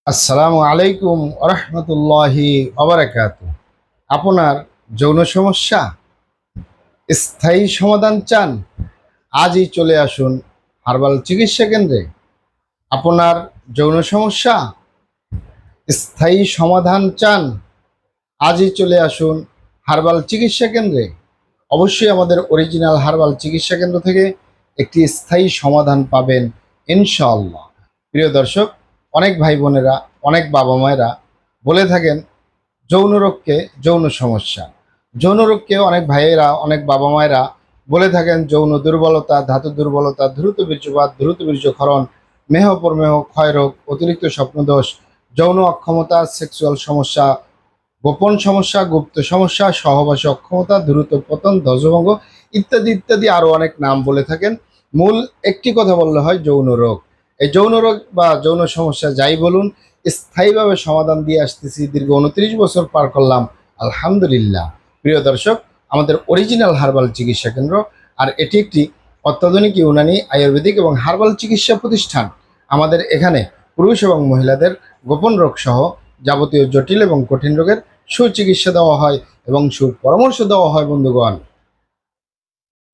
আসসালামু আলাইকুম রহমতুল্লাহি ওবারাকাতু। আপনার যৌন সমস্যা স্থায়ী সমাধান চান? আজই চলে আসুন হার্বাল চিকিৎসা কেন্দ্রে। আপনার যৌন সমস্যা স্থায়ী সমাধান চান? আজই চলে আসুন হার্বাল চিকিৎসা কেন্দ্রে। অবশ্যই আমাদের অরিজিনাল হার্বাল চিকিৎসা কেন্দ্র থেকে একটি স্থায়ী সমাধান পাবেন ইনশাআল্লাহ। প্রিয় দর্শক, অনেক ভাই বোনেরা, অনেক বাবা মায়েরা বলে থাকেন যৌন রোগকে যৌন সমস্যা। যৌন রোগকে অনেক ভাইয়েরা, অনেক বাবা মায়েরা বলে থাকেন যৌন দুর্বলতা, ধাতু দুর্বলতা, দ্রুত বীর্যপাত, দ্রুত বীর্যক্ষরণ, মেহ প্রমেহ, ক্ষয়রোগ, অতিরিক্ত স্বপ্নদোষ, যৌন অক্ষমতা, সেক্সুয়াল সমস্যা, গোপন সমস্যা, গুপ্ত সমস্যা, সহবাসী অক্ষমতা, দ্রুত পতন, ধ্বজভঙ্গ ইত্যাদি ইত্যাদি আরও অনেক নাম বলে থাকেন। মূল একটি কথা বললে হয় যৌন রোগ। এই যৌন রোগ বা যৌন সমস্যা যাই বলুন, স্থায়ীভাবে সমাধান দিয়ে আসতেছি। দীর্ঘ 29 বছর পার করলাম, আলহামদুলিল্লাহ। প্রিয় দর্শক, আমাদের অরিজিনাল হার্বাল চিকিৎসা কেন্দ্র, আর এটি একটি অত্যাধুনিক ইউনানি, আয়ুর্বেদিক এবং হার্বাল চিকিৎসা প্রতিষ্ঠান। আমাদের এখানে পুরুষ এবং মহিলাদের গোপন রোগ সহ যাবতীয় জটিল এবং কঠিন রোগের সুচিকিৎসা দেওয়া হয় এবং সুপরামর্শ দেওয়া হয়। বন্ধুগণ,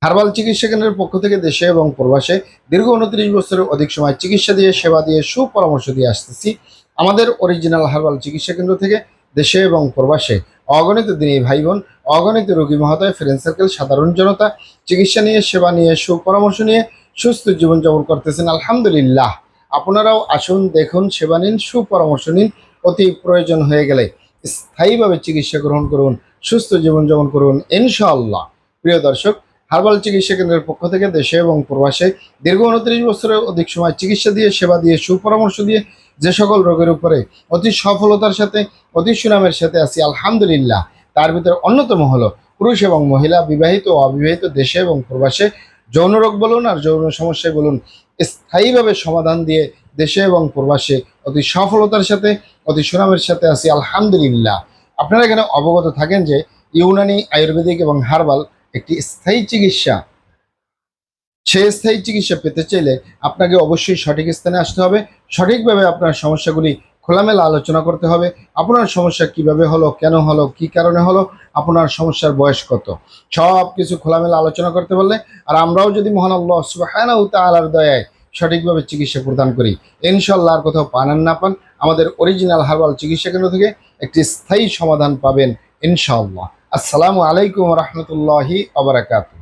হার্বাল চিকিৎসা কেন্দ্রের পক্ষ থেকে দেশে এবং প্রবাসে দীর্ঘ 29 বছরের অধিক সময় চিকিৎসা দিয়ে, সেবা দিয়ে, সুপরামর্শ দিয়ে আসতেছি। আমাদের অরিজিনাল হার্বাল চিকিৎসা কেন্দ্র থেকে দেশে এবং প্রবাসে অগণিত দিনী ভাই বোন, অগণিত রোগী মহোদয়, ফ্রেন্ড সার্কেল, সাধারণ জনতা চিকিৎসা নিয়ে, সেবা নিয়ে, সুপরামর্শ নিয়ে সুস্থ জীবনযাপন করতেছেন আলহামদুলিল্লাহ। আপনারাও আসুন, দেখুন, সেবা নিন, সুপরামর্শ নিন। অতি প্রয়োজন হয়ে গেলে স্থায়ীভাবে চিকিৎসা গ্রহণ করুন, সুস্থ জীবনযাপন করুন ইনশাআল্লাহ। প্রিয় দর্শক, হার্বাল চিকিৎসা কেন্দ্রের পক্ষ থেকে দেশে এবং প্রবাসে দীর্ঘ 29 বছরের অধিক সময় চিকিৎসা দিয়ে, সেবা দিয়ে, সুপরামর্শ দিয়ে যে সকল রোগের উপরে অতি সফলতার সাথে, অতি সুনামের সাথে আছি আলহামদুলিল্লাহ, তার ভিতরে অন্যতম হলো পুরুষ এবং মহিলা, বিবাহিত ও অবিবাহিত, দেশে এবং প্রবাসে যৌন রোগ বলুন আর যৌন সমস্যায় বলুন, স্থায়ীভাবে সমাধান দিয়ে দেশে এবং প্রবাসে অতি সফলতার সাথে, অতি সুনামের সাথে আছি আলহামদুলিল্লাহ। আপনারা এখানে অবগত থাকেন যে ইউনানি, আয়ুর্বেদিক এবং হার্বাল একটি স্থায়ী চিকিৎসা। সেই স্থায়ী চিকিৎসা পেতে চাইলে আপনাকে অবশ্যই সঠিক স্থানে আসতে হবে। সঠিকভাবে আপনার সমস্যাগুলি খোলামেলা আলোচনা করতে হবে। আপনার সমস্যা কিভাবে হলো, কেন হলো, কি কারণে হলো, আপনার সমস্যার বয়স কত, সব কিছু খোলামেলা আলোচনা করতে পারলে, আর আমরাও যদি মহান আল্লাহ সুবহানাহু ওয়া তাআলার দয়ায় সঠিকভাবে চিকিৎসা প্রদান করি, ইনশাআল্লাহ আর কোথাও পান আর না পান, আমাদের অরিজিনাল হার্বাল চিকিৎসা কেন্দ্র থেকে একটি স্থায়ী সমাধান পাবেন ইনশাআল্লাহ। আসসালামু আলাইকুম রহমতুল্লাহি ওয়া বারাকাতুহু।